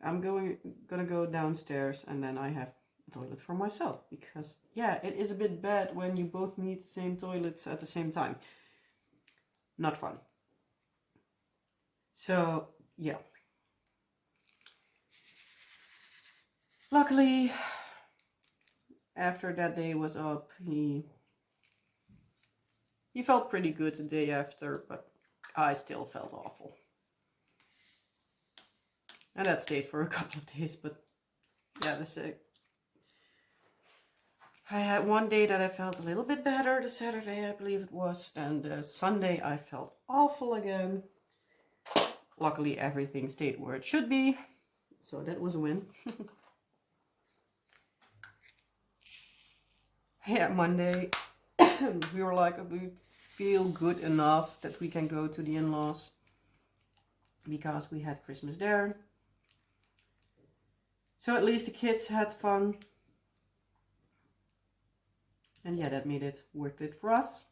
I'm gonna go downstairs, and then I have a toilet for myself, because yeah, it is a bit bad when you both need the same toilets at the same time. Not fun. So yeah, luckily after that day was up, he felt pretty good the day after, but I still felt awful. And that stayed for a couple of days, but yeah, I had one day that I felt a little bit better, the Saturday I believe it was, and the Sunday I felt awful again. Luckily everything stayed where it should be, so that was a win. Yeah, Monday we were like, we feel good enough that we can go to the in-laws, because we had Christmas there. So at least the kids had fun. And yeah, that made it worth it for us.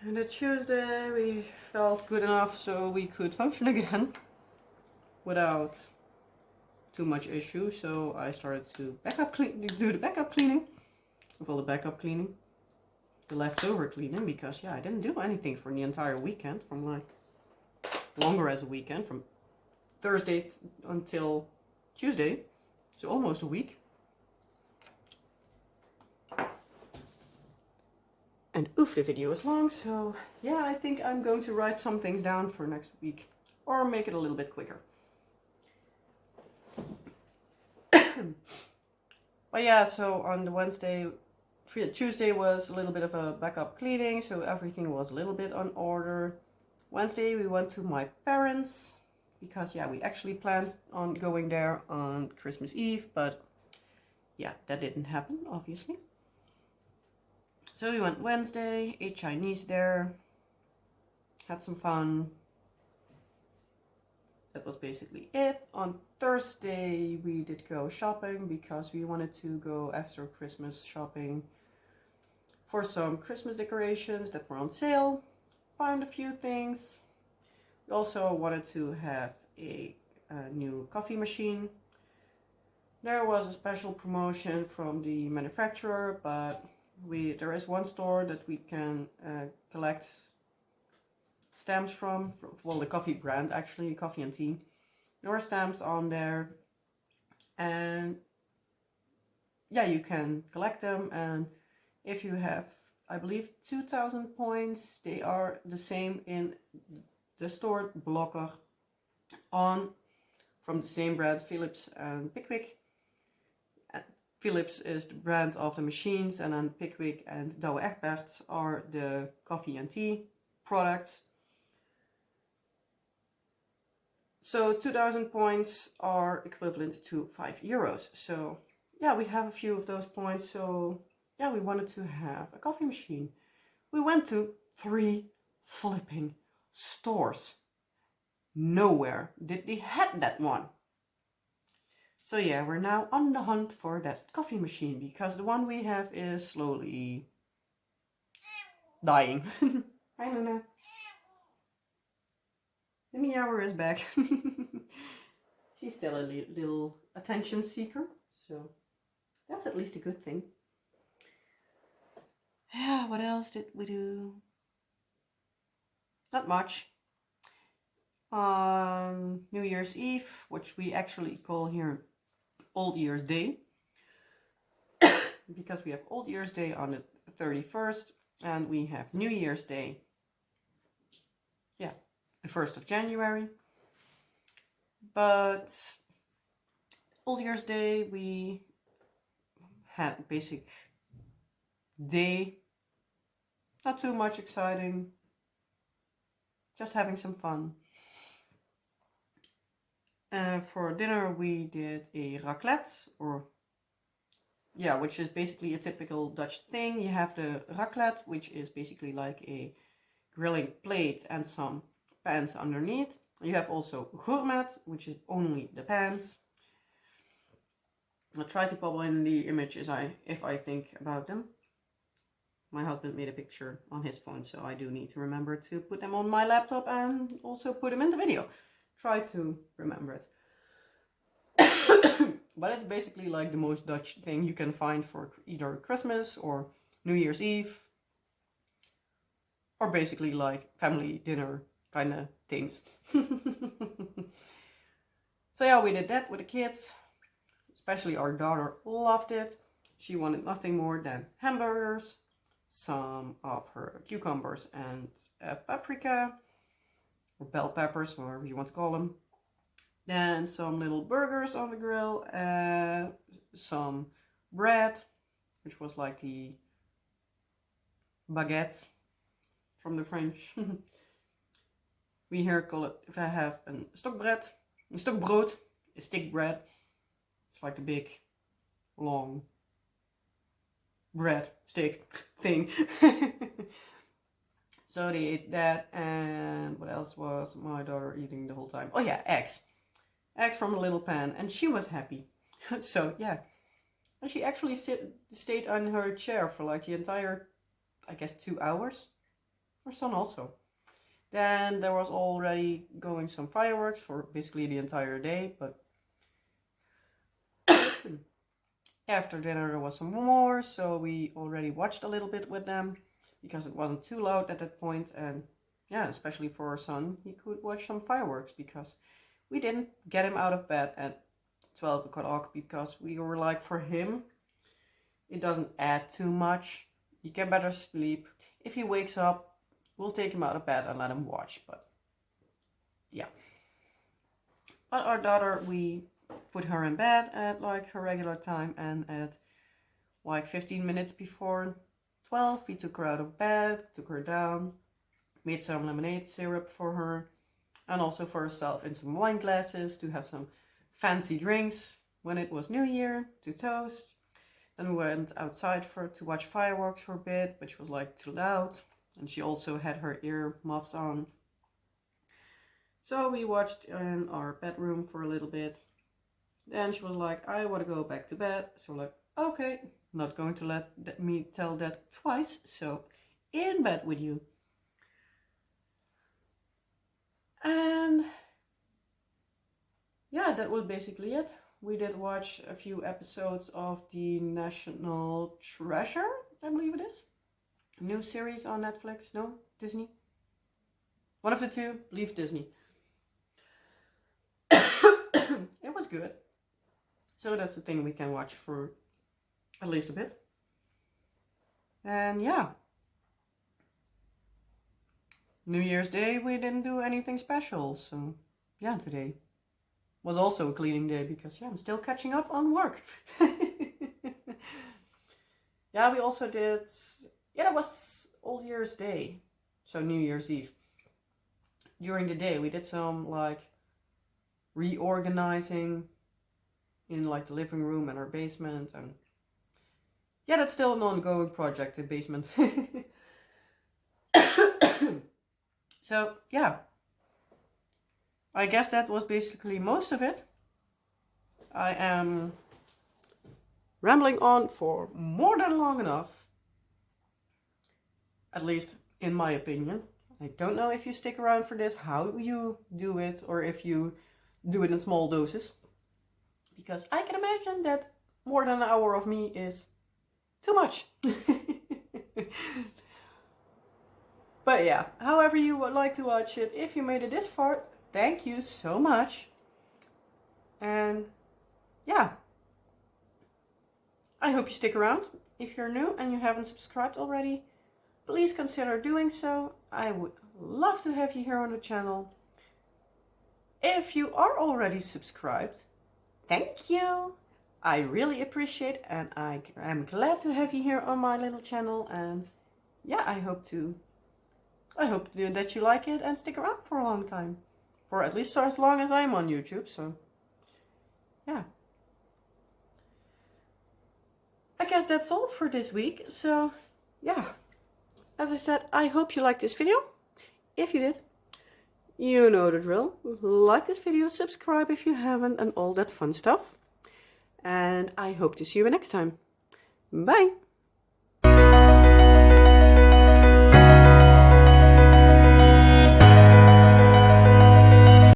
And the Tuesday we felt good enough so we could function again without too much issue. So I started to do the backup cleaning. Well, the backup cleaning, the leftover cleaning, because yeah, I didn't do anything for the entire weekend, from like longer as a weekend, from Thursday until Tuesday, so almost a week. And oof, the video is long, so yeah, I think I'm going to write some things down for next week, or make it a little bit quicker. But yeah, so on the Tuesday was a little bit of a backup cleaning, so everything was a little bit on order. Wednesday we went to my parents, because yeah, we actually planned on going there on Christmas Eve, but yeah, that didn't happen, obviously. So we went Wednesday, ate Chinese there, had some fun. that was basically it. On Thursday we did go shopping because we wanted to go after Christmas shopping for some Christmas decorations that were on sale. Found a few things. We also wanted to have a new coffee machine. There was a special promotion from the manufacturer, but there is one store that we can collect stamps from, well, the coffee brand actually, Coffee and Tea. There are stamps on there, and yeah, you can collect them, and if you have, I believe, 2,000 points, they are the same in the store Blokker on from the same brand, Philips and Pickwick. Philips is the brand of the machines, and then Pickwick and Douwe Egberts are the coffee and tea products. So 2,000 points are equivalent to €5. So yeah, we have a few of those points. So yeah, we wanted to have a coffee machine. We went to 3 flipping stores. Nowhere did they have that one. So yeah, we're now on the hunt for that coffee machine because the one we have is slowly dying. Hi Luna. The meower is back. She's still a little attention seeker, so that's at least a good thing. Yeah, what else did we do? Not much. On New Year's Eve, which we actually call here Old Year's Day, because we have Old Year's Day on the 31st, and we have New Year's Day, yeah, the 1st of January. But Old Year's Day, we had a basic day, not too much exciting, just having some fun. For dinner we did a raclette, or yeah, which is basically a typical Dutch thing. You have the raclette, which is basically like a grilling plate and some pans underneath. You have also gourmet, which is only the pans. I'll try to pop in the images if I think about them. My husband made a picture on his phone, so I do need to remember to put them on my laptop and also put them in the video. Try to remember it. But it's basically like the most Dutch thing you can find for either Christmas or New Year's Eve, or basically like family dinner kind of things. So yeah, we did that with the kids. Especially our daughter loved it. She wanted nothing more than hamburgers, some of her cucumbers and paprika, or bell peppers, whatever you want to call them. Then some little burgers on the grill, some bread, which was like the baguette from the French. We here call it, if I have a stokbrood, a stick bread. It's like the big, long bread stick thing. So they ate that, and what else was my daughter eating the whole time? Oh yeah, eggs. Eggs from a little pan, and she was happy. So yeah, and she actually stayed on her chair for like the entire, I guess, 2 hours. Her son also. Then there was already going some fireworks for basically the entire day, but after dinner there was some more, so we already watched a little bit with them because it wasn't too loud at that point. And yeah, especially for our son, he could watch some fireworks because we didn't get him out of bed at 12 o'clock because we were like, for him, it doesn't add too much. He can better sleep. If he wakes up, we'll take him out of bed and let him watch. But yeah. But our daughter, we put her in bed at like her regular time, and at like 15 minutes before 12, we took her out of bed, took her down, made some lemonade syrup for her, and also for herself in some wine glasses to have some fancy drinks when it was New Year, to toast. Then we went outside to watch fireworks for a bit, which was like too loud. And she also had her ear muffs on. So we watched in our bedroom for a little bit. Then she was like, I want to go back to bed. So we're like, okay, not going to let me tell that twice. So in bed with you. And yeah, that was basically it. We did watch a few episodes of the National Treasure, I believe it is. New series on Netflix. No? Disney? One of the two. I believe Disney. It was good. So that's the thing we can watch for at least a bit. And yeah. New Year's Day we didn't do anything special. So yeah, today was also a cleaning day because yeah, I'm still catching up on work. Yeah, we also did, yeah, that was Old Year's Day. So New Year's Eve. During the day we did some like reorganizing in like the living room and our basement, and yeah, that's still an ongoing project, the basement. So yeah, I guess that was basically most of it. I am rambling on for more than long enough, at least in my opinion. I don't know if you stick around for this, how you do it, or if you do it in small doses. Because I can imagine that more than an hour of me is too much. But yeah, however you would like to watch it, if you made it this far, thank you so much. And yeah, I hope you stick around. If you're new and you haven't subscribed already, please consider doing so. I would love to have you here on the channel. If you are already subscribed, thank you. I really appreciate it, and I am glad to have you here on my little channel. And yeah, I hope that you like it and stick around for a long time. For at least as long as I'm on YouTube, so yeah. I guess that's all for this week. So yeah, as I said, I hope you liked this video. If you did, you know the drill. Like this video, subscribe if you haven't, and all that fun stuff. And I hope to see you next time. Bye!